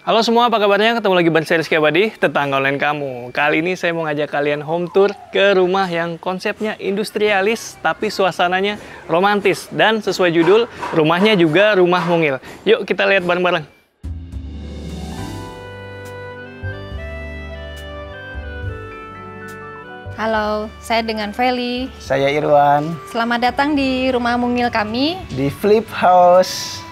Halo semua, apa kabarnya? Ketemu lagi bareng saya Rizky Abadi, tetangga online kamu. Kali ini saya mau ngajak kalian home tour ke rumah yang konsepnya industrialis, tapi suasananya romantis. Dan sesuai judul, rumahnya juga rumah mungil. Yuk kita lihat bareng-bareng. Halo, saya dengan Feli. Saya Irwan. Selamat datang di rumah mungil kami Di Flip House.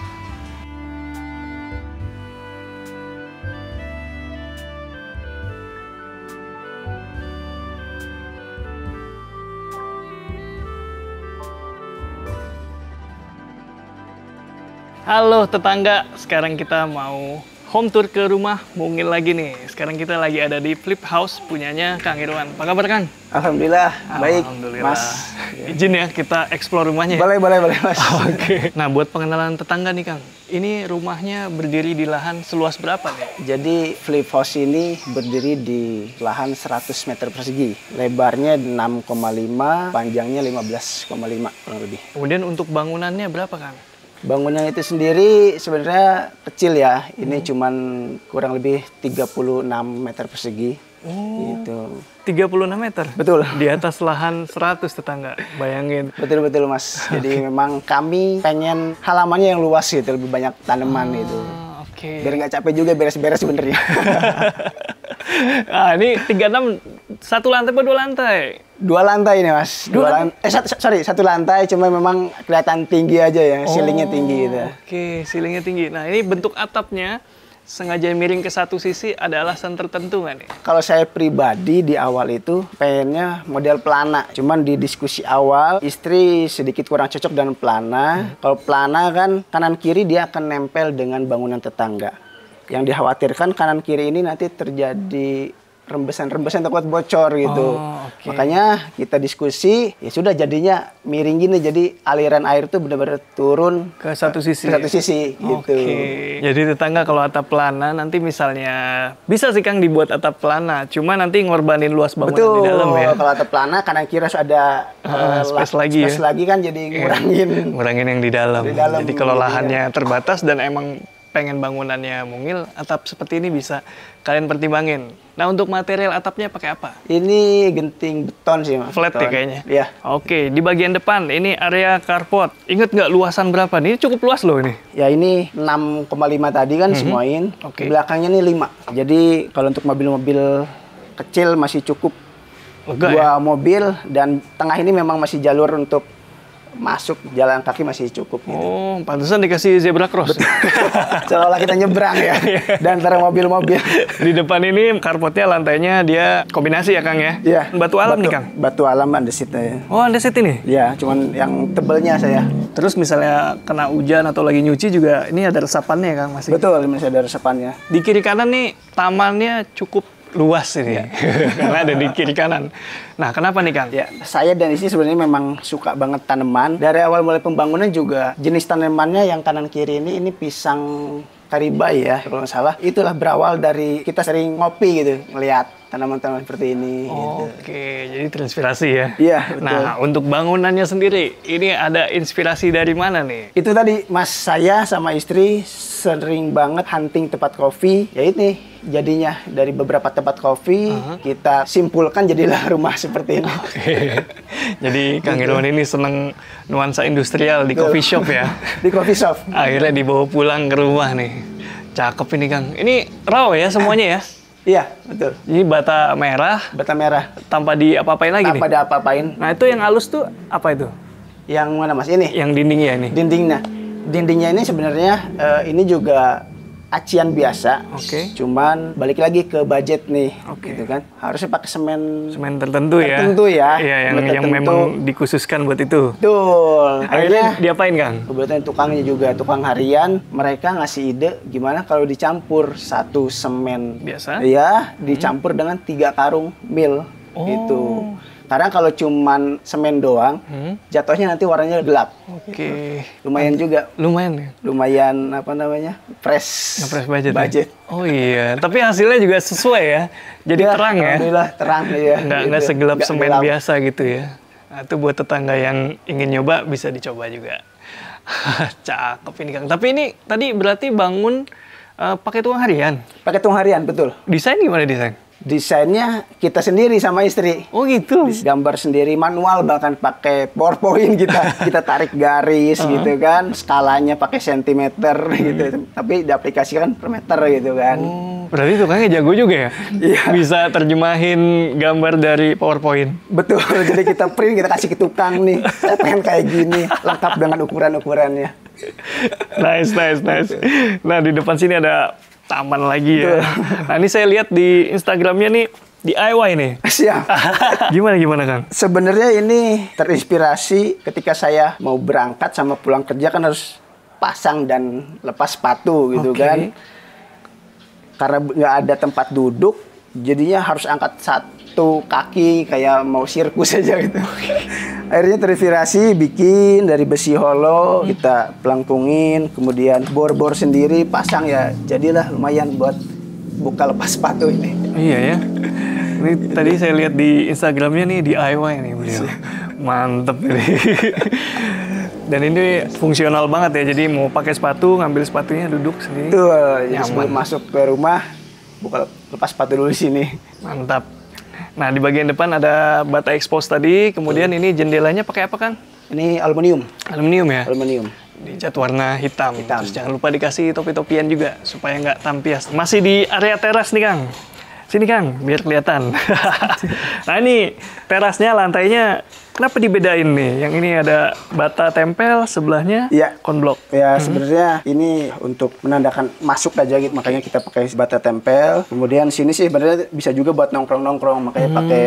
Halo tetangga, sekarang kita mau home tour ke rumah mungil lagi nih. Sekarang kita lagi ada di Flip House punyanya Kang Irwan. Apa kabar Kang? Alhamdulillah, baik, Alhamdulillah. Mas. Izin ya kita explore rumahnya. Boleh, Mas. Oke. Nah, buat pengenalan tetangga nih Kang, ini rumahnya berdiri di lahan seluas berapa nih? Jadi Flip House ini berdiri di lahan 100 meter persegi. Lebarnya 6,5, panjangnya 15,5 kurang lebih. Kemudian untuk bangunannya berapa Kang? Bangunan itu sendiri sebenarnya kecil ya. Ini cuman kurang lebih 36 meter persegi. Gitu. 36 meter? Betul. Di atas lahan 100 tetangga, bayangin. Betul Mas. Jadi memang kami pengen halamannya yang luas gitu, lebih banyak tanaman gitu. Oke. Biar nggak capek juga beres-beres sebenarnya. Ah, ini 36, satu lantai atau dua lantai? Dua lantai ini Mas. Satu lantai, cuma memang kelihatan tinggi aja ya, ceilingnya tinggi gitu. Oke, ceilingnya tinggi. Nah, ini bentuk atapnya sengaja miring ke satu sisi, ada alasan tertentu nggak nih? Kalau saya pribadi di awal itu pengennya model pelana. Cuman di diskusi awal, istri sedikit kurang cocok dengan pelana. Kalau pelana kan kanan kiri dia akan nempel dengan bangunan tetangga. Yang dikhawatirkan kanan kiri ini nanti terjadi rembesan takut bocor gitu. Okay. Makanya kita diskusi, ya sudah jadinya miring gini, jadi aliran air tuh benar-benar turun Ke satu sisi. ke satu sisi gitu. Oke. Jadi tetangga kalau atap pelana nanti misalnya bisa sih Kang dibuat atap pelana, cuma nanti ngorbanin luas bangunan di dalam ya. Kalau atap pelana kanan kiri harus ada space lagi space ya. lagi kan, jadi Ngurangin yang di dalam. Jadi kalau gitu lahannya terbatas dan emang pengen bangunannya mungil, atap seperti ini bisa kalian pertimbangin. Nah, untuk material atapnya pakai apa? Ini genting beton sih Mas. Flat ya kayaknya? Iya. Oke, di bagian depan ini area carport. Ingat nggak luasan berapa? Ini cukup luas loh ini. Ya ini 6,5 tadi kan semuain. Oke. Belakangnya ini 5. Jadi kalau untuk mobil-mobil kecil masih cukup Lega ya? 2 mobil, dan tengah ini memang masih jalur untuk masuk jalan kaki masih cukup gitu. Oh, pantesan dikasih zebra cross. Seolah kita nyebrang ya dan antara mobil-mobil. Di depan ini carportnya lantainya dia kombinasi ya Kang ya? Iya. Batu alam nih Kang? Batu alam andesit ya. Oh, andesit ini? Ya, cuman yang tebelnya saya. Terus misalnya kena hujan atau lagi nyuci juga ini ada resapannya Kang masih? Betul, masih ada resapannya. Di kiri kanan nih tamannya cukup luas ini. Karena ada di kiri kanan. Nah, kenapa nih Kang? Ya, saya dan istri sebenarnya memang suka banget tanaman. Dari awal mulai pembangunan juga jenis tanamannya yang kanan kiri ini pisang karibai ya, kalau nggak salah. Itulah berawal dari kita sering ngopi gitu, melihat tanaman-tanaman seperti ini. Gitu. Oke, jadi terinspirasi ya? Iya, betul. Nah, untuk bangunannya sendiri, ini ada inspirasi dari mana nih? Itu tadi, Mas, saya sama istri sering banget hunting tempat kopi. Ya ini, jadinya dari beberapa tempat kopi, kita simpulkan jadilah rumah seperti ini. Oke. Jadi Kang Irwan ini seneng nuansa industrial di coffee shop ya? Di coffee shop. Akhirnya dibawa pulang ke rumah nih. Cakep ini Kang. Ini raw ya semuanya ya? Iya, betul. Ini bata merah, Bata merah. tanpa diapa-apain lagi nih? Tanpa ada apa-apain. Nah, itu yang halus tuh apa itu? Yang mana, Mas? Ini? Yang dindingnya ini? Dindingnya. Dindingnya ini sebenarnya ini juga acian biasa. Oke. Cuman balik lagi ke budget nih. Oke. Gitu kan. Harusnya pakai semen Semen tertentu ya? Tertentu ya. Iya, yang Tertentu. memang dikhususkan buat itu. Betul. Akhirnya diapain Kang? kebetulan tukangnya juga tukang harian, mereka ngasih ide gimana kalau dicampur satu semen Biasa? Iya, dicampur dengan 3 karung mil gitu. Karena kalau cuman semen doang, jatuhnya nanti warnanya gelap. Oke. Lumayan juga. Lumayan ya? Lumayan apa namanya? Fresh. Nge-fresh budget. Budget. Ya? Oh iya, tapi hasilnya juga sesuai ya. Jadi Ya, terang ya. Alhamdulillah terang ya. Nggak segelap Nggak semen gelap. biasa gitu ya. Nah, itu buat tetangga yang ingin nyoba bisa dicoba juga. Cakep ini Kang. Tapi ini tadi berarti bangun pakai tuang harian. Pakai tuang harian, betul. Desain gimana desain? Desainnya kita sendiri sama istri. Oh gitu. Gambar sendiri manual, bahkan pakai PowerPoint kita tarik garis gitu kan, skalanya pakai sentimeter gitu. Tapi diaplikasikan per meter gitu kan. Berarti tukangnya jago juga ya? Iya. Bisa terjemahin gambar dari PowerPoint. Betul. Jadi kita print, kita kasih ke tukang nih. Saya pengen kayak gini, lengkap dengan ukuran-ukurannya. Nice. Nah, di depan sini ada taman lagi ya. Nah, ini saya lihat di Instagramnya nih, DIY nih. Siap. Gimana Kang? Sebenarnya ini terinspirasi ketika saya mau berangkat sama pulang kerja kan harus pasang dan lepas sepatu gitu kan. Karena nggak ada tempat duduk, jadinya harus angkat satu kaki kayak mau sirkus aja gitu. Akhirnya terinspirasi bikin dari besi holo, kita pelengkungin, kemudian bor-bor sendiri pasang ya, jadilah lumayan buat buka lepas sepatu ini. Iya ya. Ini tadi saya lihat di Instagramnya nih DIY nih beliau. Mantep ini. Dan ini fungsional banget ya. Jadi mau pakai sepatu, ngambil sepatunya duduk sendiri. Tuh, jadi sebelum masuk ke rumah buka lepas sepatu dulu di sini. Mantap. Nah, di bagian depan ada bata expose tadi, kemudian ini jendelanya pakai apa kan? Ini aluminium. Aluminium ya? Aluminium. Dicat warna hitam. Terus jangan lupa dikasih topi-topian juga supaya nggak tampias. Masih di area teras nih Kang. Sini Kang, biar kelihatan. Nah ini terasnya, lantainya kenapa dibedain nih? Yang ini ada bata tempel, sebelahnya konblok. Ya sebenarnya ini untuk menandakan masuk aja gitu, makanya kita pakai bata tempel. Kemudian sini sih sebenarnya bisa juga buat nongkrong-nongkrong, makanya pakai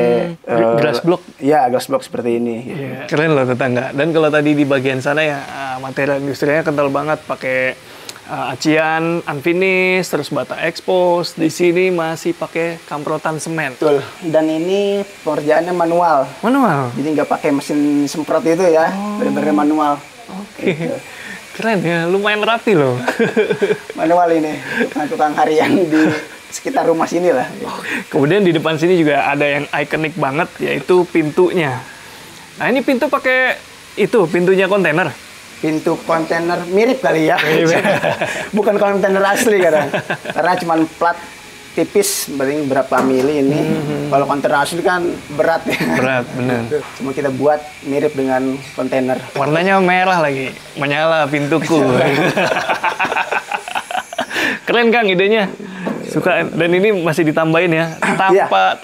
glass block. Iya, glass block seperti ini. Gitu. Keren loh tetangga. Dan kalau tadi di bagian sana ya material industrinya kental banget, pakai acian, unfinished, terus bata expose. Di sini masih pakai kamprotan semen. Betul. Dan ini pengerjaannya manual. Manual? Jadi nggak pakai mesin semprot itu ya, benar-benar manual. Oke. Gitu. Keren ya, lumayan rapi loh. Manual ini, tukang harian di sekitar rumah sini lah. Kemudian di depan sini juga ada yang ikonik banget, yaitu pintunya. Nah ini pintu pakai itu, pintunya kontainer. Pintu kontainer mirip kali ya. Bukan kontainer asli kadang. Karena cuma plat tipis, paling berapa mili ini. Kalau kontainer asli kan berat ya. Berat, bener. Cuma kita buat mirip dengan kontainer. Warnanya merah lagi, menyala pintuku. Keren Kang idenya. Suka, dan ini masih ditambahin ya.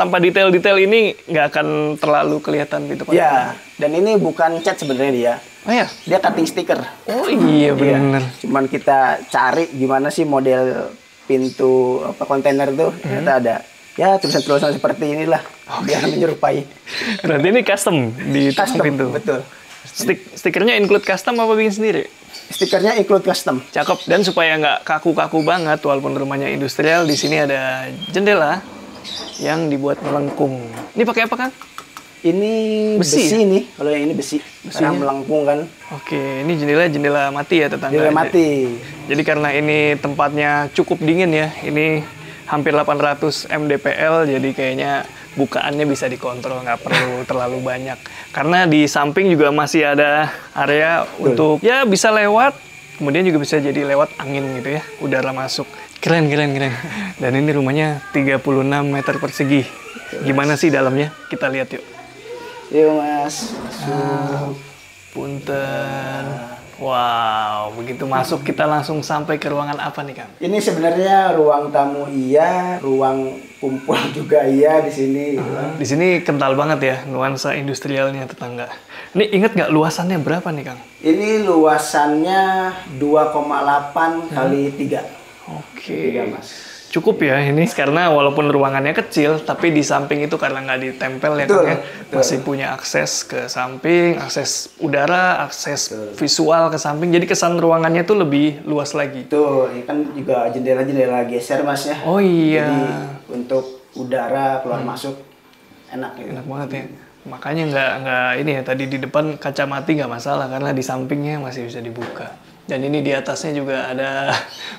Tanpa detail-detail ini nggak akan terlalu kelihatan pintu kontainer. Ya, dan ini bukan cat sebenarnya dia. Oh ya? Dia cutting stiker. Oh iya benar. Cuman kita cari gimana sih model pintu kontainer tuh. Ternyata ada ya tulisan-tulisan seperti inilah. Biar menyerupai. Berarti ini custom di custom, pintu. Betul. Stikernya include custom apa bikin sendiri? Stikernya include custom. Cakep. Dan supaya nggak kaku-kaku banget, walaupun rumahnya industrial, di sini ada jendela yang dibuat melengkung. Ini pakai apa Kang? Ini besi ya? nih, kalau yang ini besi. Karena melengkung kan. Oke, ini jendela mati ya tetangga. Jendela mati. Jadi karena ini tempatnya cukup dingin ya, ini hampir 800 mdpl, jadi kayaknya bukaannya bisa dikontrol, nggak perlu terlalu banyak. Karena di samping juga masih ada area untuk ya bisa lewat, kemudian juga bisa jadi lewat angin gitu ya, udara masuk. Keren. Dan ini rumahnya 36 meter persegi. Gimana sih dalamnya? Kita lihat yuk. Yuk Mas. Punten. Wow, begitu masuk kita langsung sampai ke ruangan apa nih Kang? Ini sebenarnya ruang tamu iya, ruang kumpul juga iya di sini. Di sini kental banget ya nuansa industrialnya tetangga. Ini inget nggak luasannya berapa nih Kang? Ini luasannya 2,8 kali 3. Oke. 3 Mas. Cukup ya ini, karena walaupun ruangannya kecil, tapi di samping itu karena nggak ditempel ya Kang ya, masih punya akses ke samping, akses udara, akses visual ke samping, jadi kesan ruangannya tuh lebih luas lagi. Tuh, ini kan juga jendela geser Mas ya. Oh iya. Jadi untuk udara keluar masuk enak gitu. Enak banget ya. Makanya nggak ini ya, tadi di depan kaca mati nggak masalah, karena di sampingnya masih bisa dibuka. Dan ini di atasnya juga ada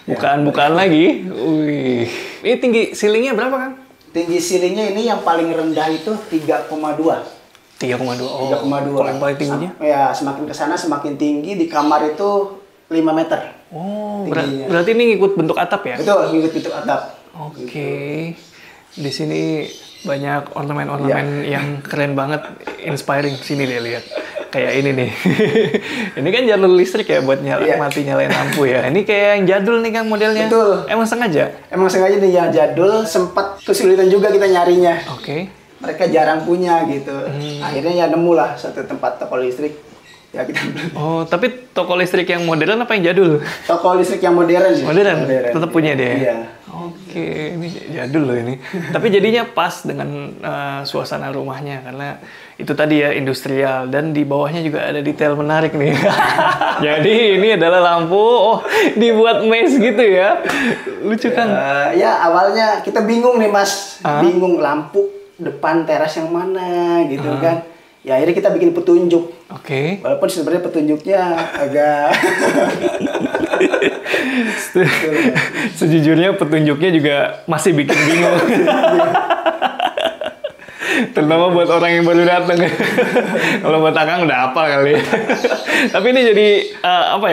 bukaan-bukaan lagi. Wih. Ini tinggi ceilingnya berapa Kang? Tinggi ceilingnya ini yang paling rendah itu 3,2. 3,2. Oh, 3,2. Paling tingginya? Ya, semakin ke sana semakin tinggi. Di kamar itu 5 meter. Oh, tingginya. berarti ini ngikut bentuk atap ya? Betul, ngikut bentuk atap. Oke. Di sini banyak ornamen-ornamen yang keren banget, inspiring. Sini deh lihat. Kayak ini nih. Ini kan jalur listrik ya buat mati nyalain lampu ya. Ini kayak yang jadul nih Kang modelnya. Betul. Emang sengaja? Emang sengaja nih yang jadul, sempat kesulitan juga kita nyarinya. Oke. Mereka jarang punya gitu. Akhirnya ya nemu lah satu tempat toko listrik. Ya kita Oh, tapi toko listrik yang modern apa yang jadul? toko listrik yang modern sih. Modern? Tetap punya dia? Iya. Oke, ini jadul loh ini. Tapi jadinya pas dengan suasana rumahnya karena itu tadi ya industrial dan di bawahnya juga ada detail menarik nih. Jadi ini adalah lampu, dibuat mesh gitu ya. Lucu kan? Ya awalnya kita bingung nih Mas, bingung lampu depan teras yang mana gitu kan. Ya akhirnya kita bikin petunjuk. Oke. Walaupun sebenarnya petunjuknya agak Sejujurnya petunjuknya juga masih bikin bingung. Terutama buat orang yang baru datang. Kalau buat Akang udah apa kali. Tapi ini jadi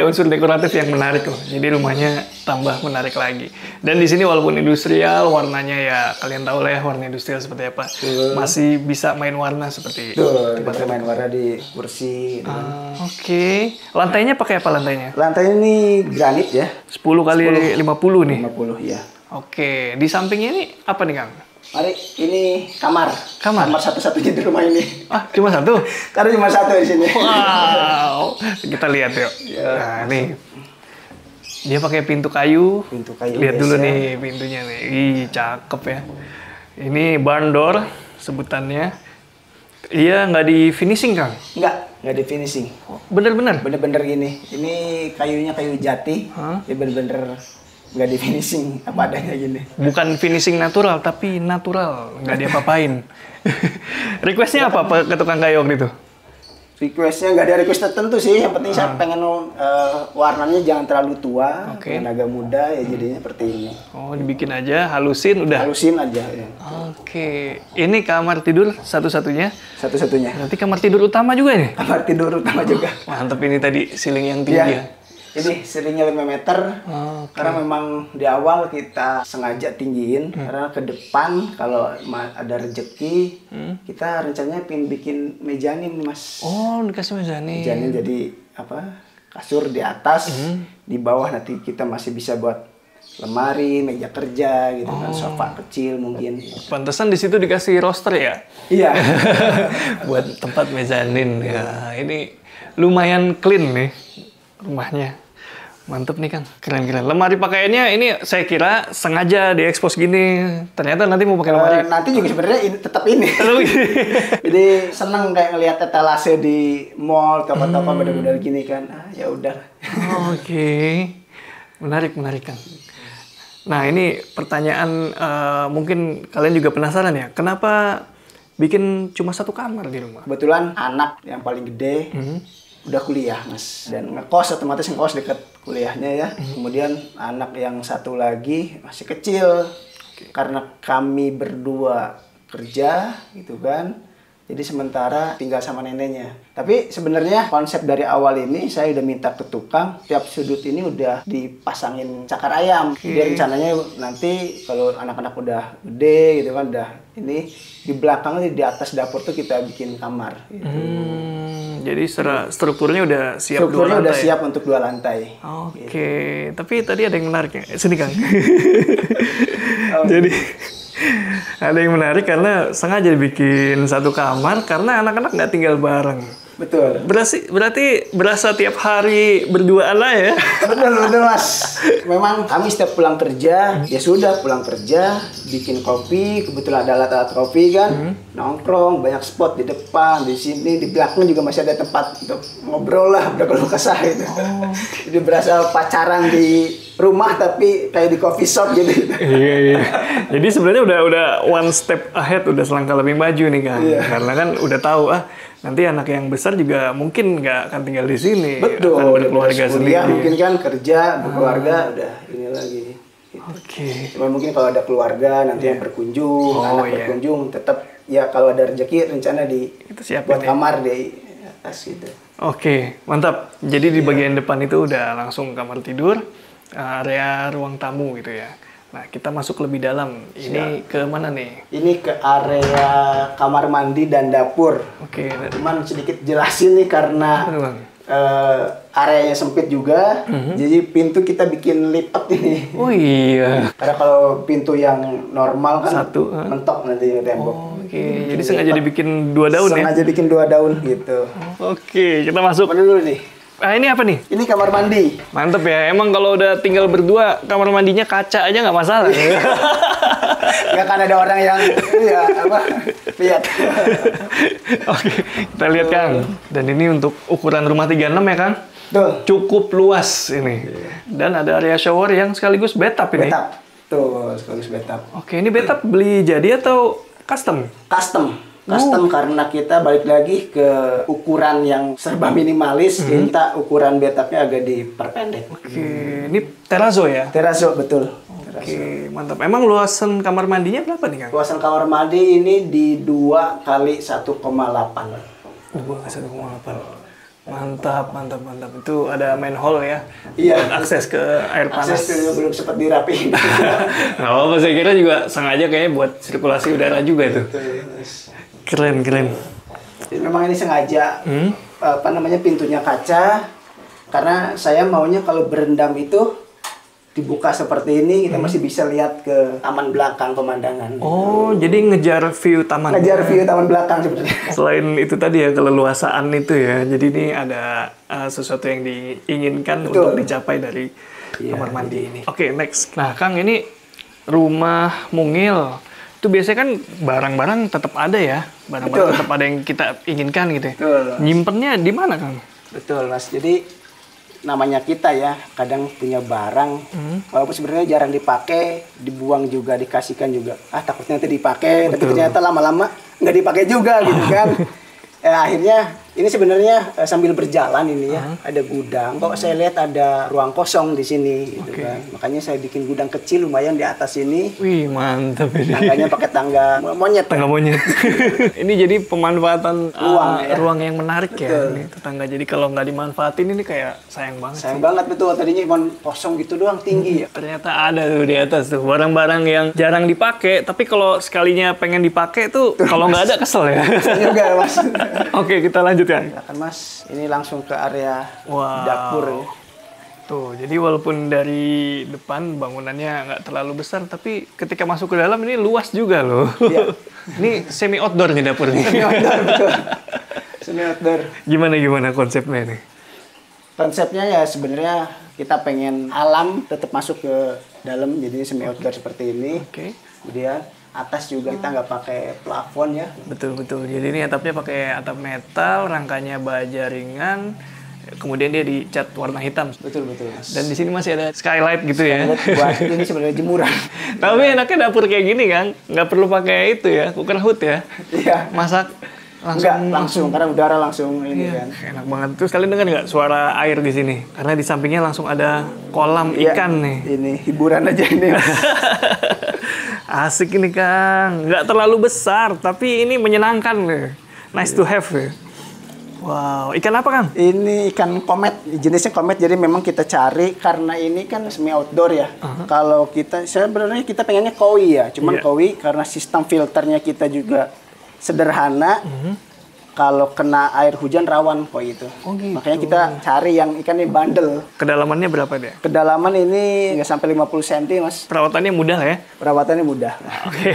unsur dekoratif yang menarik loh. Jadi rumahnya tambah menarik lagi. Dan di sini walaupun industrial, warnanya ya kalian tahu lah ya warna industrial seperti apa. Masih bisa main warna seperti bisa main warna di kursi. Gitu. Oke. Lantainya pakai apa lantainya? Lantainya ini granit ya. 10 kali 50 nih. 50 ya. Oke. Di sampingnya ini apa nih Kang? Mari, ini kamar. Kamar satu-satunya di rumah ini. Cuma satu? Karena cuma satu di sini. Wow. Kita lihat yuk. Nah, nih. Dia pakai pintu kayu. Pintu kayu. Lihat dulu nih pintunya nih. Ih, cakep ya. Ini barn door sebutannya. Iya, nggak di finishing, Kang? Nggak di finishing. Bener-bener? Bener-bener gini. Ini kayunya kayu jati. Dia bener-bener nggak di finishing apa adanya gini. Bukan finishing natural, tapi natural. Nggak diapa-apain. Requestnya apa ke tukang kayu waktu itu? Requestnya nggak ada request tertentu sih. Yang penting saya pengen warnanya jangan terlalu tua, pengen agak muda ya jadinya seperti ini. Oh, dibikin aja, halusin udah? Halusin aja ya. Oke. Ini kamar tidur satu-satunya? Satu-satunya. Nanti kamar tidur utama juga nih? Kamar tidur utama juga. Mantep ini tadi ceiling yang tinggi ya. Ini seringnya 5 meter, karena memang di awal kita sengaja tinggiin, karena ke depan kalau ada rezeki, kita rencananya pengen bikin mezanin Mas. Oh, dikasih mezanin. Mezanin jadi kasur di atas, di bawah nanti kita masih bisa buat lemari, meja kerja gitu kan, sofa kecil mungkin. Pantesan di situ dikasih roster ya? Iya. Buat tempat mezanin ya. Ini lumayan clean nih rumahnya. Mantep nih Kang, keren-keren. Lemari pakaiannya ini saya kira sengaja diekspos gini. Ternyata nanti mau pakai lemari. Nanti juga sebenarnya tetap ini. Jadi seneng kayak ngelihat etalase di mall, toko-toko bener-bener gini kan. Ya udah. Oke. Menarik Kang. Nah ini pertanyaan mungkin kalian juga penasaran ya. Kenapa bikin cuma satu kamar di rumah? Kebetulan anak yang paling gede udah kuliah Mas. Dan ngekos otomatis ngekos deket kuliahnya ya. Kemudian anak yang satu lagi masih kecil. Karena kami berdua kerja gitu kan. Jadi sementara tinggal sama neneknya. Tapi sebenarnya konsep dari awal ini saya udah minta ke tukang, tiap sudut ini udah dipasangin cakar ayam. Jadi rencananya nanti kalau anak-anak udah gede gitu kan, udah ini di belakangnya di atas dapur tuh kita bikin kamar. Gitu. Jadi strukturnya udah siap strukturnya udah siap untuk 2 lantai. Oke. Gitu. Tapi tadi ada yang menarik ya. Sini Kang. Jadi ada yang menarik karena sengaja dibikin satu kamar karena anak-anak nggak tinggal bareng. Betul. Berarti berasa tiap hari berduaan lah ya? Betul Mas. Memang kami setiap pulang kerja, ya sudah pulang kerja, bikin kopi, kebetulan ada alat-alat kopi kan, nongkrong, banyak spot di depan, di sini, di belakang juga masih ada tempat untuk ngobrol lah, berkeluh kesah gitu. Jadi berasa pacaran di rumah tapi kayak di coffee shop gitu. Iya. Jadi sebenarnya udah one step ahead, udah selangkah lebih maju nih kan. Karena kan udah tahu nanti anak yang besar juga mungkin nggak akan tinggal di sini. Betul. Akan berkeluarga sendiri. Mungkin kan kerja, berkeluarga, udah ini lagi. Gitu. Oke. Cuma mungkin kalau ada keluarga nanti yang berkunjung, berkunjung tetap ya kalau ada rezeki rencana buat kamar di atas gitu. Oke, mantap. Jadi di bagian depan itu udah langsung kamar tidur, area ruang tamu gitu ya. Nah, kita masuk lebih dalam. Ini ke mana nih? Ini ke area kamar mandi dan dapur. Oke. Cuman sedikit jelasin nih karena Apa tuh, Bang? areanya sempit juga, jadi pintu kita bikin lipat ini. Oh iya. Karena kalau pintu yang normal kan Satu, mentok nanti tembok. Oke, jadi sengaja dibikin 2 daun ya? Sengaja bikin 2 daun gitu. Oke, kita masuk. Mana dulu nih? Ah, ini apa nih? Ini kamar mandi. Mantep ya, emang kalau udah tinggal berdua, kamar mandinya kaca aja nggak masalah. Nggak kan ada orang yang ya apa lihat. Oke, kita lihat Kang. Dan ini untuk ukuran rumah 36 ya Kang? Tuh. Cukup luas ini. Dan ada area shower yang sekaligus bathtub ini. Bathtub. Tuh, sekaligus bathtub. Oke, ini bathtub beli jadi atau custom? Custom karena kita balik lagi ke ukuran yang serba minimalis, kita ukuran bathtubnya agak diperpendek. Oke, ini terrazzo ya? Terrazzo, betul. Oke, mantap. Emang luasan kamar mandinya berapa nih Kang? Luasan kamar mandi ini di 2 kali 1,8. 1,8. Mantap. Itu ada main hall ya? Iya. Buat akses ke air panas. Akses itu belum sempat dirapiin. Nggak apa-apa, saya kira juga sengaja kayaknya buat sirkulasi udara juga itu. Keren. Jadi memang ini sengaja apa namanya pintunya kaca karena saya maunya kalau berendam itu dibuka seperti ini kita masih bisa lihat ke taman belakang pemandangan. Oh, jadi ngejar view taman. Ngejar view taman belakang sebenarnya. Selain itu tadi ya keleluasaan itu ya. Jadi ini ada sesuatu yang diinginkan Betul. untuk dicapai dari kamar mandi ini. Oke, next. Nah, Kang, ini rumah mungil. Itu biasanya kan barang-barang tetap ada ya. Barang-barang tetap ada yang kita inginkan gitu ya. Betul. Nyimpennya di mana, Kang? Betul, Mas. Jadi namanya kita ya, kadang punya barang, walaupun sebenarnya jarang dipakai, dibuang juga, dikasihkan juga. Takutnya nanti dipakai, tapi ternyata lama-lama nggak dipakai juga gitu kan. Akhirnya ini sebenarnya sambil berjalan ini ya, ada gudang. Kok saya lihat ada ruang kosong di sini gitu kan. Makanya saya bikin gudang kecil lumayan di atas ini. Wih, mantap ini. Tangganya pakai tangga monyet. Tangga monyet. Ini jadi pemanfaatan ruang yang menarik ya. Betul. Ini tetangga. Jadi kalau nggak dimanfaatin ini kayak sayang banget. Sayang banget betul. Tadinya cuma kosong gitu doang, tinggi ya. Ternyata ada tuh di atas tuh barang-barang yang jarang dipakai. Tapi kalau sekalinya pengen dipakai tuh kalau nggak ada kesel ya. Juga Mas. Oke, kita lanjut ya. Silakan Mas, ini langsung ke area Wow. dapur ya. Tuh, jadi walaupun dari depan bangunannya nggak terlalu besar, tapi ketika masuk ke dalam ini luas juga loh. Iya. Ini semi outdoor nih dapur nih. Semi outdoor betul. Semi outdoor. Gimana konsepnya nih? Konsepnya ya sebenarnya kita pengen alam tetap masuk ke dalam, jadi semi outdoor seperti ini. Oke. Kemudian atas juga kita nggak pakai plafon ya. Betul. Jadi ini atapnya pakai atap metal, rangkanya baja ringan, kemudian dia dicat warna hitam. Betul Mas. Dan di sini masih ada skylight gitu ya. Buat ini sebenarnya jemuran. Tapi enaknya dapur kayak gini kan, nggak perlu pakai itu ya, cooker hood ya. Iya. Masak Langsung karena udara langsung ini kan. Enak banget. Terus kalian dengar nggak suara air di sini? Karena di sampingnya langsung ada kolam ikan nih. Ini hiburan aja ini. Asik ini Kang. Nggak terlalu besar, tapi ini menyenangkan nih. Nice to have ya. Wow, ikan apa Kang? Ini ikan komet, jenisnya komet. Jadi memang kita cari karena ini kan semi outdoor ya. Kalau sebenarnya kita pengennya koi ya. Cuman koi karena sistem filternya kita juga sederhana. Kalau kena air hujan rawan koi itu. Oh gitu. Makanya kita cari yang ikannya bandel. Kedalamannya berapa dia? Kedalaman ini nggak sampai 50 cm Mas. Perawatannya mudah lah ya? Perawatannya mudah. Oke.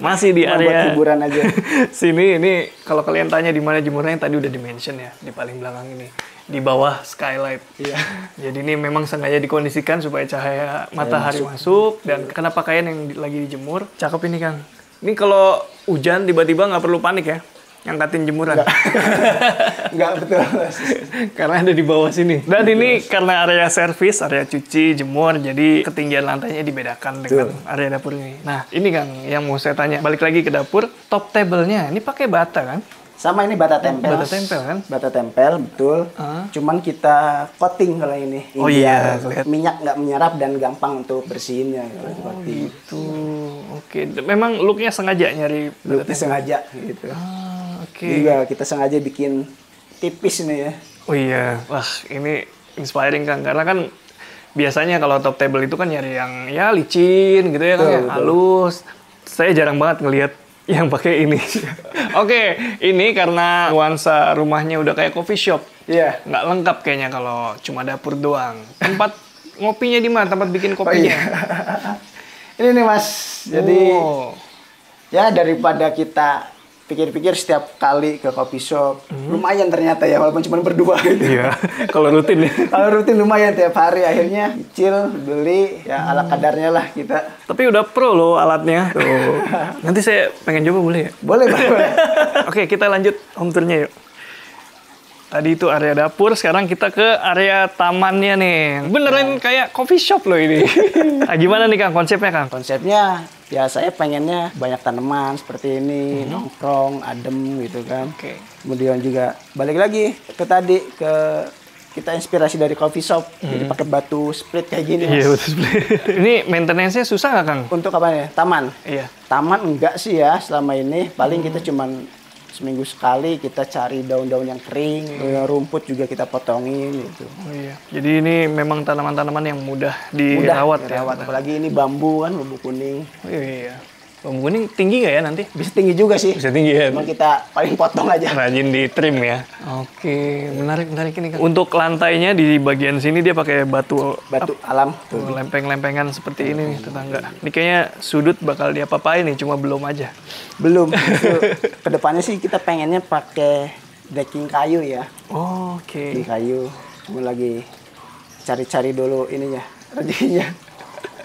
Masih di Buat area hiburan aja. sini ini kalau kalian tanya di mana jemurnya tadi udah di-mention ya, di paling belakang ini. Di bawah skylight. Iya. Jadi ini memang sengaja dikondisikan supaya cahaya matahari masuk dan karena pakaian yang lagi dijemur. Cakep ini Kang. Ini kalau hujan tiba-tiba nggak perlu panik ya. Ngangkatin jemuran. Enggak betul Mas. Karena ada di bawah sini. Dan ini karena area servis, area cuci, jemur, jadi ketinggian lantainya dibedakan dengan area dapur ini. Nah, ini Kang yang mau saya tanya. Balik lagi ke dapur, top table-nya ini pakai bata kan? Sama ini bata tempel. Bata tempel kan? Bata tempel, betul. Cuman kita coating kalau ini. Oh iya, kelihatan. Minyak nggak menyerap dan gampang untuk bersihinnya. Coating. Gitu. Oke, memang look-nya sengaja nyari bata Looknya sengaja gitu. Oke. Juga kita sengaja bikin tipis nih ya. Oh iya, wah ini inspiring Kang, karena kan biasanya kalau top table itu kan nyari yang ya licin gitu ya, Kang, ya, halus. Saya jarang banget ngelihat yang pakai ini. Oke, ini karena nuansa rumahnya udah kayak coffee shop. Iya. Nggak lengkap kayaknya kalau cuma dapur doang. Tempat ngopinya di mana? Tempat bikin kopinya? Ini nih Mas, jadi ya daripada kita pikir-pikir setiap kali ke coffee shop, lumayan ternyata ya, walaupun cuma berdua gitu. Iya, kalau rutin ya. Kalau rutin lumayan tiap hari, akhirnya kecil, beli, ya ala kadarnya lah kita. Tapi udah pro loh alatnya. Tuh. Nanti saya pengen coba boleh ya? Boleh, boleh. Oke, kita lanjut home tour-nya yuk. Tadi itu area dapur, sekarang kita ke area tamannya nih. Beneran kayak coffee shop loh ini. Nah, gimana nih Kang konsepnya Kang? Konsepnya ya saya pengennya banyak tanaman seperti ini, nongkrong, adem gitu kan. Oke. Kemudian juga balik lagi ke tadi, ke kita inspirasi dari coffee shop. Jadi pakai batu split kayak gini Mas. Iya betul. Ini maintenance-nya susah nggak Kang? Untuk apa ya? Taman. Iya. Taman enggak sih ya selama ini. Paling kita cuman seminggu sekali kita cari daun-daun yang kering, rumput juga kita potongin gitu. Oh iya. Jadi ini memang tanaman-tanaman yang mudah dirawat ya. Apalagi ini bambu kan, bambu kuning. Oh iya. Bambu kuning tinggi nggak ya nanti? Bisa tinggi juga sih. Bisa tinggi ya. Cuma kita paling potong aja. Rajin di trim ya. Oke, menarik ini Kang. Untuk lantainya di bagian sini dia pakai batu Alam. tuh, lempeng-lempengan seperti ini nih tetangga. Ini kayaknya sudut bakal diapa-apain nih, cuma belum aja. Belum. Kedepannya sih kita pengennya pakai decking kayu ya. Oh, oke. Di kayu. Cuma lagi cari-cari dulu ininya, rezekinya.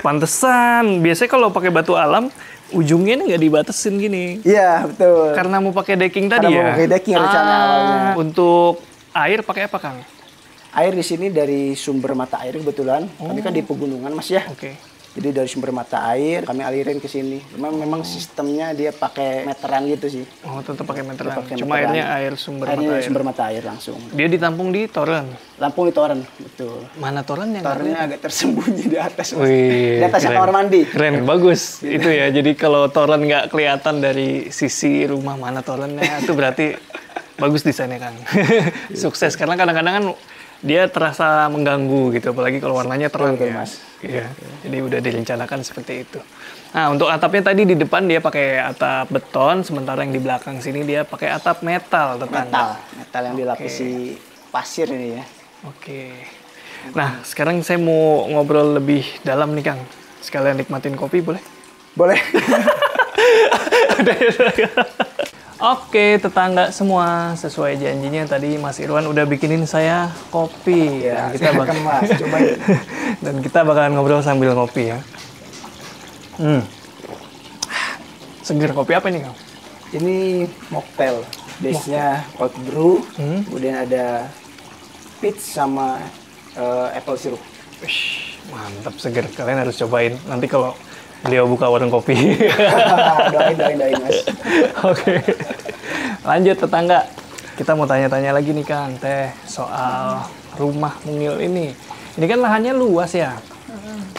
Pantesan. Biasanya kalau pakai batu alam ujungnya nih nggak dibatasin gini. Iya, betul. Karena mau pakai decking tadi Karena ya. mau pakai decking rencana awalnya. Untuk air pakai apa Kang? Air di sini dari sumber mata air kebetulan. Kami kan di pegunungan Mas ya. Oke. Jadi dari sumber mata air kami alirin ke sini. Memang sistemnya dia pakai meteran gitu sih. Oh, tetap pakai meteran. Pakai Cuma meteran. airnya air sumber Airnya mata dari air. sumber mata air langsung. Dia ditampung di toren. Lampung di toren, betul. Mana toren yang Torennya agak tersembunyi di atas. Mas. Wih, Di atas keren. kamar mandi. Keren, bagus. Itu ya, jadi kalau toren nggak kelihatan dari sisi rumah mana torennya, itu berarti bagus desainnya Kang. Sukses, karena kadang-kadang kan dia terasa mengganggu gitu, apalagi kalau warnanya terang Betul, ya. Mas. Iya, jadi udah direncanakan seperti itu. Nah, untuk atapnya tadi di depan dia pakai atap beton, sementara yang di belakang sini dia pakai atap metal, tetangga. Metal yang dilapisi pasir ini ya. Oke. Nah, sekarang saya mau ngobrol lebih dalam nih Kang. Sekalian nikmatin kopi boleh? Boleh. Oke, tetangga semua, sesuai janjinya tadi Mas Irwan udah bikinin saya kopi. Ya, Dan kita bakal Mas, cobain. dan kita bakalan ngobrol sambil ngopi ya. Seger, kopi apa nih Kang? Ini mocktail. Base-nya cold brew, kemudian ada peach sama apple syrup. Wih, mantap, seger. Kalian harus cobain. Nanti kalau beliau buka warung kopi. doain Mas. Oke. Lanjut tetangga. Kita mau tanya-tanya lagi nih Kang, Teh, soal rumah mungil ini. Ini kan lahannya luas ya.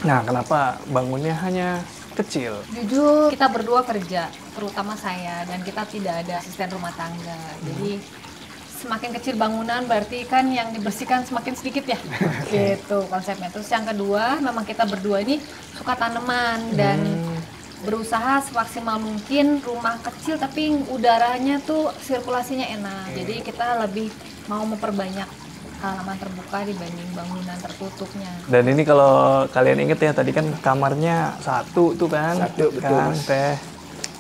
Nah, kenapa bangunnya hanya kecil? Jujur kita berdua kerja, terutama saya, dan kita tidak ada asisten rumah tangga. Jadi semakin kecil bangunan berarti kan yang dibersihkan semakin sedikit ya. Gitu konsepnya. Terus yang kedua, memang kita berdua ini suka tanaman dan berusaha semaksimal mungkin rumah kecil tapi udaranya tuh sirkulasinya enak. Jadi kita lebih mau memperbanyak halaman terbuka dibanding bangunan tertutupnya. Dan ini kalau kalian inget ya, tadi kan kamarnya satu tuh kan? Satu, betul, kan, Mas. Teh.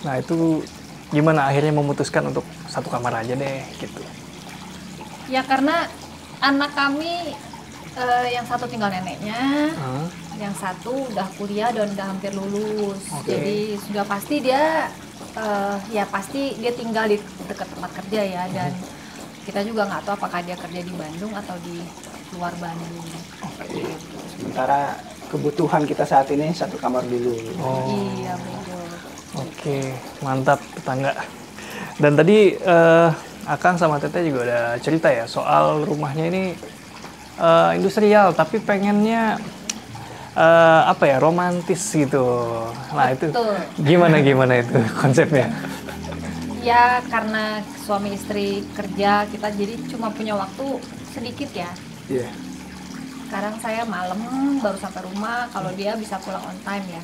Nah itu gimana akhirnya memutuskan untuk satu kamar aja deh gitu? Ya karena anak kami yang satu tinggal neneknya, yang satu udah kuliah dan udah hampir lulus. Oke. Jadi sudah pasti dia ya pasti dia tinggal di dekat tempat kerja ya, dan kita juga nggak tahu apakah dia kerja di Bandung atau di luar Bandung. Sementara kebutuhan kita saat ini satu kamar dulu. Oh. Iya betul. Oke, mantap tetangga. Dan tadi Akang sama Teteh juga ada cerita ya soal rumahnya ini industrial, tapi pengennya apa ya, romantis gitu. Nah itu Betul. gimana itu konsepnya? Ya karena suami istri kerja, kita jadi cuma punya waktu sedikit ya. Iya. Sekarang saya malam baru sampai rumah, kalau dia bisa pulang on time ya.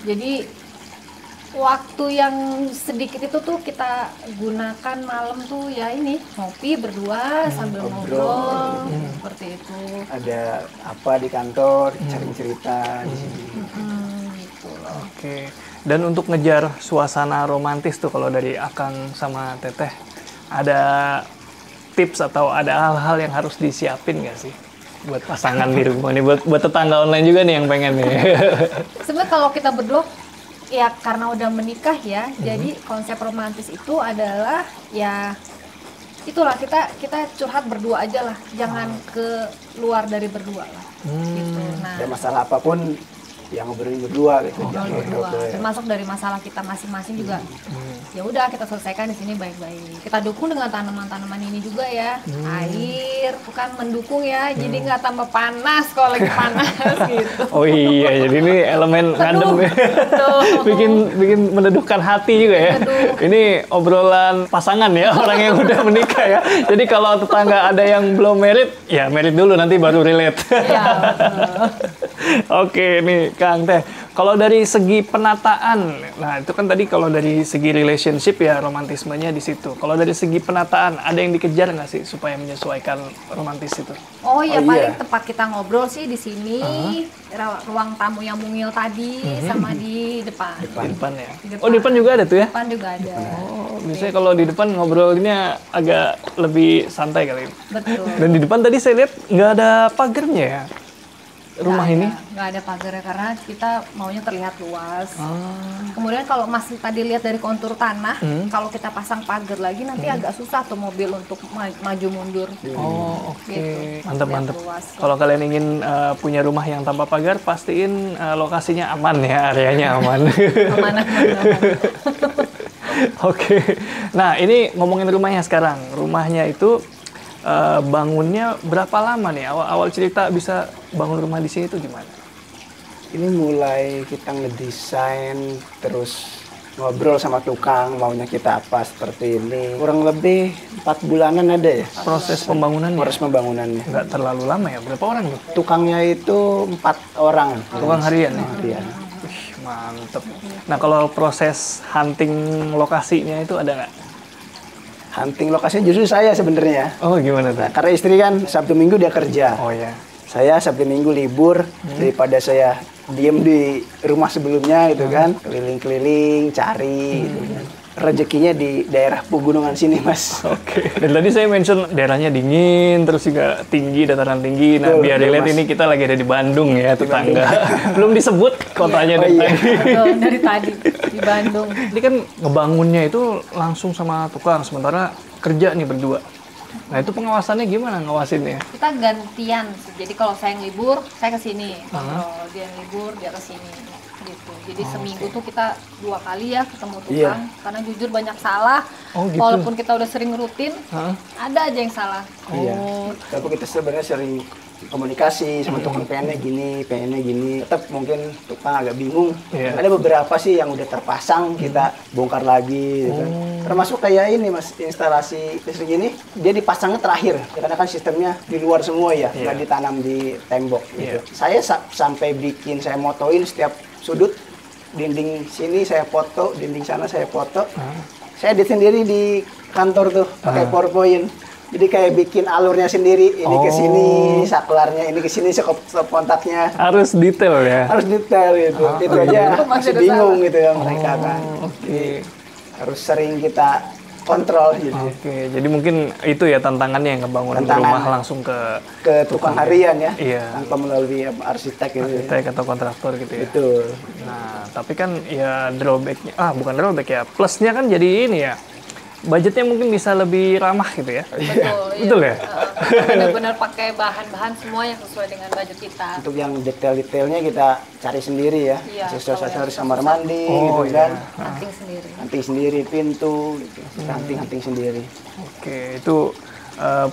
Jadi waktu yang sedikit itu tuh kita gunakan malam tuh ya ini ngopi berdua sambil ngobrol seperti itu. Ada apa di kantor, cari cerita di sini. Gitu loh. Oke. Dan untuk ngejar suasana romantis tuh kalau dari Akang sama Teteh, ada tips atau ada hal-hal yang harus disiapin nggak sih buat pasangan di rumah nih, buat tetangga online juga nih yang pengen nih. Sebenarnya kalau kita berdua ya karena udah menikah ya, jadi konsep romantis itu adalah ya itulah kita curhat berdua aja lah, jangan ke luar dari berdua lah. Gitu. Nah, Ada masalah apapun yang ngobrolin berdua gitu. ngobrol berdua, termasuk dari masalah kita masing-masing juga. Ya udah kita selesaikan di sini baik-baik. Kita dukung dengan tanaman-tanaman ini juga ya. Air bukan mendukung ya, jadi nggak tambah panas kalau lagi panas gitu. Oh iya, jadi ini elemen ngadem ya. bikin meneduhkan hati juga ya. Ini obrolan pasangan ya, orang yang udah menikah ya. Jadi kalau tetangga ada yang belum married, ya married dulu nanti baru relate. Iya, betul. Oke nih Kang Teh, kalau dari segi penataan, nah itu kan tadi kalau dari segi relationship ya romantismenya di situ. Kalau dari segi penataan, ada yang dikejar nggak sih supaya menyesuaikan romantis itu? Oh ya Oh, paling iya. tempat kita ngobrol sih di sini, ruang tamu yang mungil tadi, sama di depan. Di depan ya? Di depan. Oh di depan juga ada tuh ya? Depan juga ada. Oh, biasanya kalau di depan ngobrolnya agak lebih santai kali. Betul. Dan di depan tadi saya lihat nggak ada pagarnya ya? Rumah ini? Nggak ada pagarnya karena kita maunya terlihat luas. Ah. Kemudian kalau masih tadi lihat dari kontur tanah, kalau kita pasang pagar lagi nanti agak susah tuh mobil untuk maju mundur. Oh oke, Gitu. mantap-mantap. Lihat luas. Kalau kalian ingin punya rumah yang tanpa pagar, pastiin lokasinya aman ya, areanya aman. Amanah. Oke, nah ini ngomongin rumahnya sekarang. Rumahnya itu bangunnya berapa lama nih? Awal cerita bisa bangun rumah di sini itu gimana? Ini mulai kita ngedesain, terus ngobrol sama tukang maunya kita apa seperti ini. Kurang lebih 4 bulanan ada ya Proses pembangunannya proses pembangunannya. nggak terlalu lama ya? Berapa orang tuh? Tukangnya itu 4 orang. Tukang harian ya? Harian. Wih, mantep. Nah kalau proses hunting lokasinya itu ada nggak? Hunting lokasinya justru saya sebenarnya. Oh gimana tuh? Nah, karena istri kan Sabtu Minggu dia kerja. Oh ya. Saya Sabtu Minggu libur daripada saya diem di rumah sebelumnya gitu kan, keliling-keliling cari gitu kan. Rezekinya di daerah pegunungan sini, Mas. Oke. Dan tadi saya mention daerahnya dingin, terus juga tinggi, dataran tinggi. Nah, Betul, biar betul, dilihat Mas. ini kita lagi ada di Bandung ya, tetangga. Belum disebut kotanya Oh, dari iya. tadi. Betul, dari tadi di Bandung. Ini kan ngebangunnya itu langsung sama tukang, sementara kerja nih berdua. Nah, itu pengawasannya gimana ngawasinnya? Kita gantian sih. Jadi kalau saya yang libur, saya ke sini. Kalau dia yang libur, dia ke sini. Gitu. Jadi seminggu tuh kita 2 kali ya ketemu tukang. Karena jujur banyak salah. Oh, gitu. Walaupun kita udah sering rutin, Hah? ada aja yang salah. Iya. Tapi kita sebenarnya sering komunikasi sama tukang pengennya gini. Tetap mungkin tukang agak bingung. Iya. Ada beberapa sih yang udah terpasang kita bongkar lagi gitu kan. Termasuk kayak ini Mas, instalasi listrik ini dia dipasangnya terakhir. Karena kan sistemnya di luar semua ya, nggak ditanam di tembok gitu. Iya. Saya sampai bikin saya motoin setiap sudut dinding sini saya foto, dinding sana saya foto. Saya edit sendiri di kantor tuh pakai PowerPoint. Jadi kayak bikin alurnya sendiri, ini ke sini, saklarnya ini ke sini, stop kontaknya. Harus detail ya. Harus detail gitu. Itu aja masih ada bingung gitu ya mereka kan. Oke. Jadi harus sering kita kontrol gitu. Oke, jadi mungkin itu ya tantangannya yang ngebangun Tantangan. rumah langsung ke Ke tukang harian ya, Iya. tanpa melalui arsitek gitu. arsitek atau kontraktor gitu ya. Betul. Nah, tapi kan ya drawbacknya, bukan drawback ya, plusnya kan jadi ini ya, budgetnya mungkin bisa lebih ramah gitu ya. Betul, iya. Betul ya? Kita benar-benar pakai bahan-bahan semua yang sesuai dengan budget kita. Untuk yang detail-detailnya kita cari sendiri ya. Iya, Aksesoris kamar mandi Oh, gitu iya. kan. Hunting sendiri. Hunting sendiri pintu gitu. Hunting sendiri. Oke, itu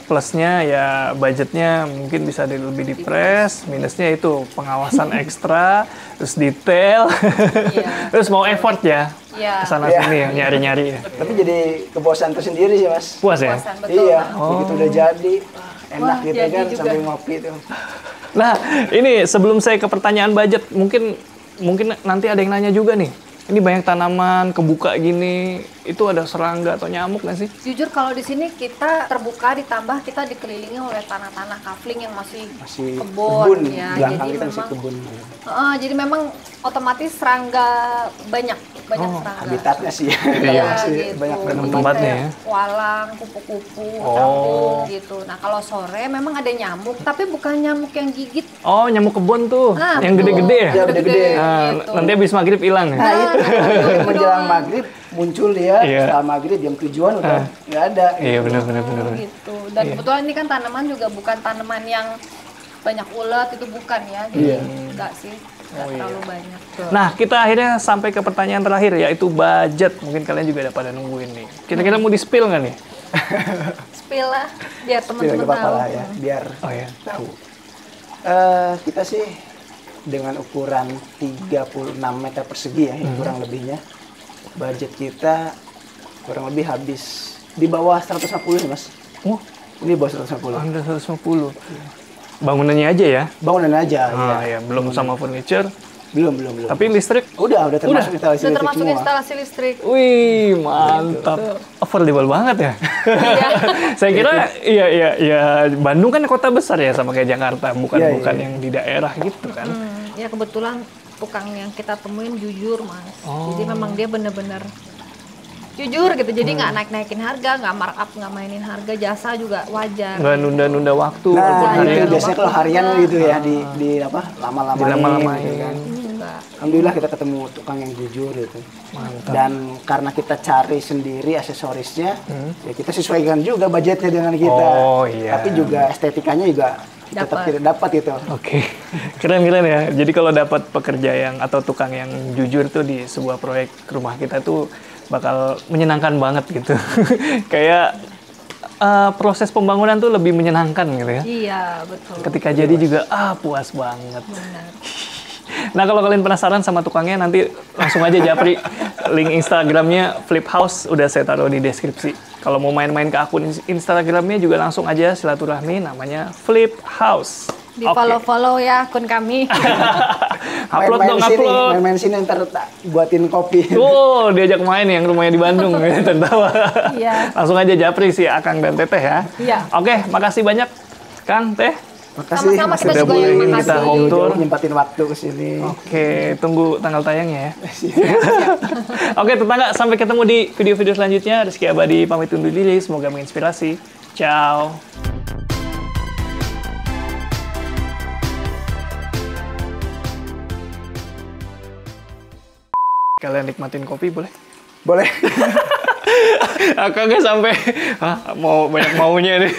plusnya ya budgetnya mungkin bisa lebih dipres, minusnya itu pengawasan ekstra, terus detail, Iya. terus mau effort ya. Iya. kesana Iya. sini ya, nyari-nyari ya. Tapi jadi kebosan tersendiri sih Mas. Puas ya? Puasan, betul. Iya, Mas. begitu udah jadi enak Wah, gitu jadi kan juga. sambil ngopi tuh. Nah, ini sebelum saya ke pertanyaan budget, mungkin nanti ada yang nanya juga nih. Ini banyak tanaman kebuka gini, itu ada serangga atau nyamuk nggak sih? Jujur kalau di sini kita terbuka, ditambah kita dikelilingi oleh tanah-tanah kafling yang masih kebun ya. Belakang Jadi kita masih memang kebun. jadi memang otomatis serangga banyak Oh, serangga. Habitatnya sih. Iya. masih gitu. banyak Jadi tempatnya kayak ya. walang, kupu-kupu, Oh. cakung gitu. Nah kalau sore memang ada nyamuk, tapi bukan nyamuk yang gigit. Oh, nyamuk kebun tuh, Ah, yang betul. gede-gede ya? Iya, gede-gede. Nah, gitu. nanti habis maghrib hilang ya? Nah itu Nah, menjelang maghrib muncul dia Iya. setelah maghrib jam 7-an udah nggak ada. Iya gitu. benar. Gitu. Dan kebetulan ini kan tanaman juga bukan tanaman yang banyak ulat, itu bukan ya. Jadi Iya. enggak sih, enggak terlalu banyak. Nah, kita akhirnya sampai ke pertanyaan terakhir, yaitu budget. Mungkin kalian juga udah pada nungguin nih. Kira-kira mau di-spill nggak nih? Spill lah, biar Tidak teman-teman apa-apa tahu. lah ya, biar Oh ya. tahu. Kita sih dengan ukuran 36 meter persegi ya, kurang lebihnya. Budget kita kurang lebih habis di bawah 150 nih Mas. Oh, Ini di bawah 150. Anda 150. Bangunannya aja ya? Bangunan aja, Ah, ya. ya, belum sama furniture. Belum. Tapi listrik, Udah termasuk instalasi Sudah listrik termasuk semua. instalasi listrik. wih, mantap. Affordable banget ya. Iya. Saya kira, iya, Bandung kan kota besar ya, sama kayak Jakarta. Bukan Iya. yang di daerah gitu kan. Ya kebetulan tukang yang kita temuin jujur Mas. Oh. Jadi memang dia bener-bener jujur gitu. Jadi nggak naik-naikin harga, nggak markup, nggak mainin harga, jasa juga wajar. Nggak nunda-nunda waktu. Nah, walaupun itu harian. biasanya kalau harian gitu ya di apa? Lama-lamain. Dilama-lamain. gitu kan. Enggak. Alhamdulillah kita ketemu tukang yang jujur gitu. Mantap. Dan karena kita cari sendiri aksesorisnya, ya kita sesuaikan juga budgetnya dengan kita. Oh, iya. Tapi juga estetikanya juga tetap Dapat. kita dapat itu. Oke, keren ya. Jadi kalau dapat pekerja yang atau tukang yang jujur tuh di sebuah proyek rumah kita tuh bakal menyenangkan banget gitu. Kayak proses pembangunan tuh lebih menyenangkan gitu ya. Iya betul. Ketika jadi juga puas banget. Benar. Nah kalau kalian penasaran sama tukangnya nanti langsung aja japri link Instagramnya Flip House udah saya taruh di deskripsi. Kalau mau main-main ke akun Instagramnya juga langsung aja silaturahmi namanya Flip House. Di follow ya akun kami. Upload dong, sini, upload. main-main sini ntar buatin kopi. Wow, diajak main yang rumahnya di Bandung, tertawa. Iya. Langsung aja japri si Akang dan Teteh ya. Iya. Oke, makasih banyak Kang, Teh. Makasih Sama-sama, Mas kita udah juga bolehin yang kita makasih. home tour. nyempatin waktu ke sini. Oke, tunggu tanggal tayangnya ya. Oke, tetangga, sampai ketemu di video-video selanjutnya. Rizky Abadi pamit undur diri, semoga menginspirasi. Ciao. Kalian nikmatin kopi boleh? Boleh. Akang nggak sampai mau banyak maunya nih.